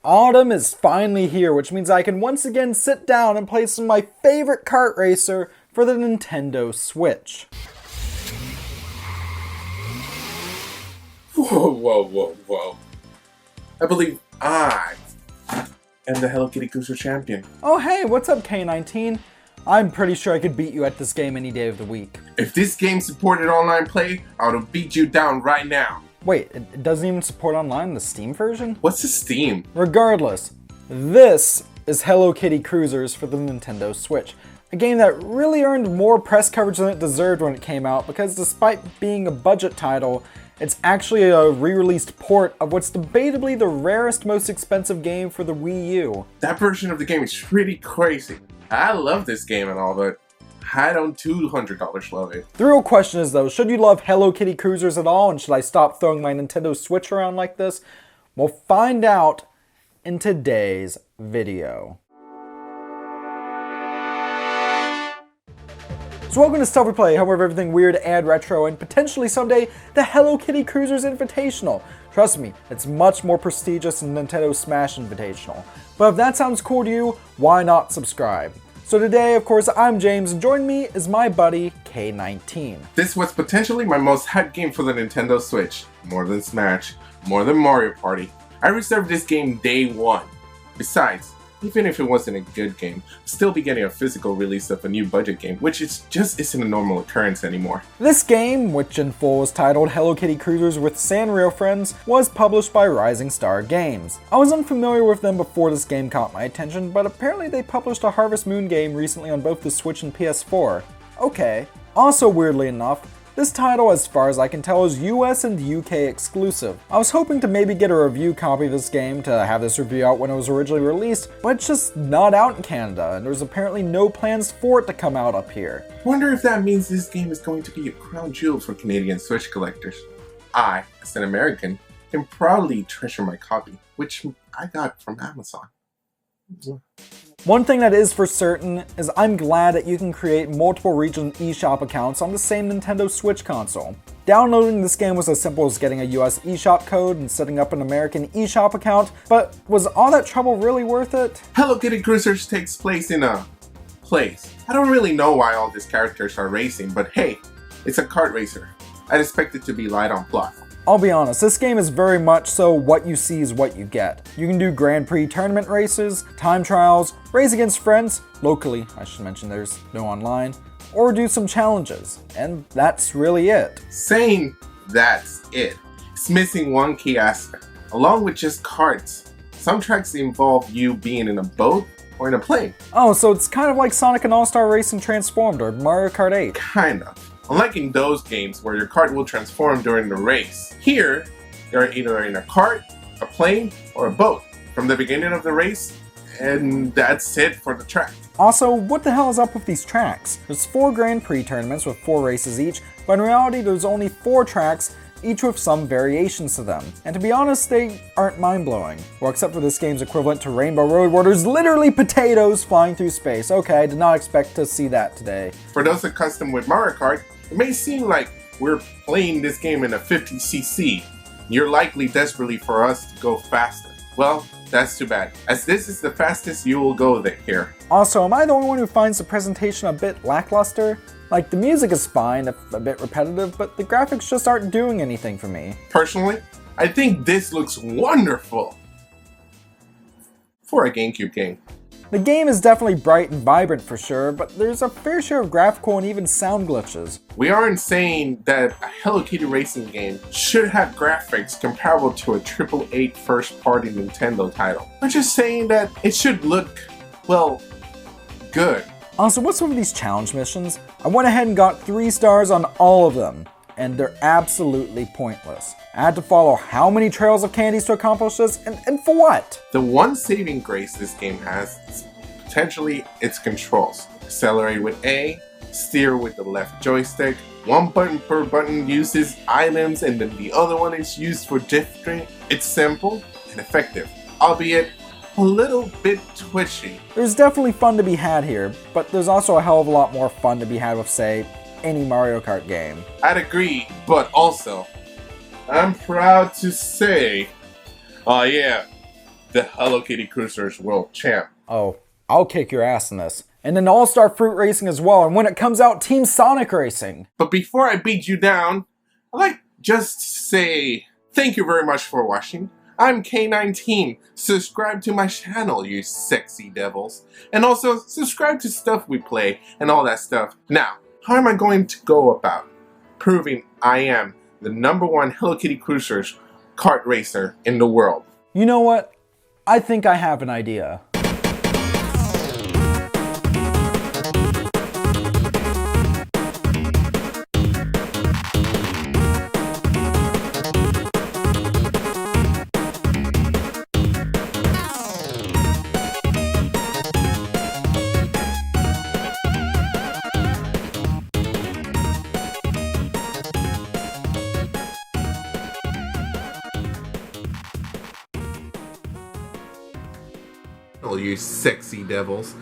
Autumn is finally here, which means I can once again sit down and play some of my favorite kart racer for the Nintendo Switch. Whoa. I believe I am the Hello Kitty Kruisers champion. Oh hey, what's up KNineteen? I'm pretty sure I could beat you at this game any day of the week. If this game supported online play, I would have beat you down right now. Wait, it doesn't even support online, the Steam version? What's a Steam? Regardless, this is Hello Kitty Kruisers for the Nintendo Switch. A game that really earned more press coverage than it deserved when it came out because despite being a budget title, it's actually a re-released port of what's debatably the rarest, most expensive game for the Wii U. That version of the game is pretty crazy. I love this game and all, but I don't $200 love it. The real question is though, should you love Hello Kitty Kruisers at all, and should I stop throwing my Nintendo Switch around like this? We'll find out in today's video. So welcome to Stuff We Play, home of everything weird and retro, and potentially someday the Hello Kitty Kruisers Invitational. Trust me, it's much more prestigious than Nintendo Smash Invitational. But if that sounds cool to you, why not subscribe? So today, of course, I'm James, and joining me is my buddy, KNineteen. This was potentially my most hyped game for the Nintendo Switch. More than Smash, more than Mario Party. I reserved this game day one. Besides, even if it wasn't a good game, I'd still be getting a physical release of a new budget game, which just isn't a normal occurrence anymore. This game, which in full was titled Hello Kitty Kruisers with Sanrio Friends, was published by Rising Star Games. I was unfamiliar with them before this game caught my attention, but apparently they published a Harvest Moon game recently on both the Switch and PS4. Okay. Also weirdly enough, this title, as far as I can tell, is US and UK exclusive. I was hoping to maybe get a review copy of this game to have this review out when it was originally released, but it's just not out in Canada, and there's apparently no plans for it to come out up here. Wonder if that means this game is going to be a crown jewel for Canadian Switch collectors. I, as an American, can proudly treasure my copy, which I got from Amazon. One thing that is for certain is I'm glad that you can create multiple region eShop accounts on the same Nintendo Switch console. Downloading this game was as simple as getting a US eShop code and setting up an American eShop account, but was all that trouble really worth it? Hello Kitty Kruisers takes place in a place. I don't really know why all these characters are racing, but hey, it's a kart racer. I'd expect it to be light on plot. I'll be honest, this game is very much so what you see is what you get. You can do Grand Prix tournament races, time trials, race against friends, locally, I should mention there's no online, or do some challenges, and that's really it. Saying that's it, it's missing one key aspect, along with just karts. Some tracks involve you being in a boat or in a plane. Oh, so it's kind of like Sonic and All-Star Racing Transformed or Mario Kart 8. Kind of. Unlike in those games where your kart will transform during the race, here you're either in a kart, a plane, or a boat from the beginning of the race, and that's it for the track. Also, what the hell is up with these tracks? There's 4 Grand Prix tournaments with 4 races each, but in reality there's only 4 tracks, each with some variations to them. And to be honest, they aren't mind-blowing. Well, except for this game's equivalent to Rainbow Road, where there's literally potatoes flying through space. Okay, I did not expect to see that today. For those accustomed with Mario Kart, it may seem like we're playing this game in a 50cc. You're likely desperately for us to go faster. Well, that's too bad, as this is the fastest you will go here. Also, am I the only one who finds the presentation a bit lackluster? Like, the music is fine, if a bit repetitive, but the graphics just aren't doing anything for me. Personally, I think this looks wonderful for a GameCube game. The game is definitely bright and vibrant for sure, but there's a fair share of graphical and even sound glitches. We aren't saying that a Hello Kitty racing game should have graphics comparable to a AAA first-party Nintendo title. We're just saying that it should look, well, good. Also, what's with these challenge missions? I went ahead and got 3 stars on all of them, and they're absolutely pointless. I had to follow how many trails of candies to accomplish this, and for what? The one saving grace this game has is potentially its controls. Accelerate with A, steer with the left joystick, one button per button uses items and then the other one is used for drifting. It's simple and effective, albeit a little bit twitchy. There's definitely fun to be had here, but there's also a hell of a lot more fun to be had with, say, any Mario Kart game. I'd agree, but also, I'm proud to say, oh yeah, the Hello Kitty Kruisers World Champ. Oh, I'll kick your ass in this. And then All-Star Fruit Racing as well, and when it comes out, Team Sonic Racing. But before I beat you down, I'd like just to say thank you very much for watching. I'm KNineteen. Subscribe to my channel, you sexy devils. And also, subscribe to stuff we play and all that stuff. Now, how am I going to go about proving I am the #1 Hello Kitty Kruisers kart racer in the world? You know what? I think I have an idea. Oh, you sexy devils.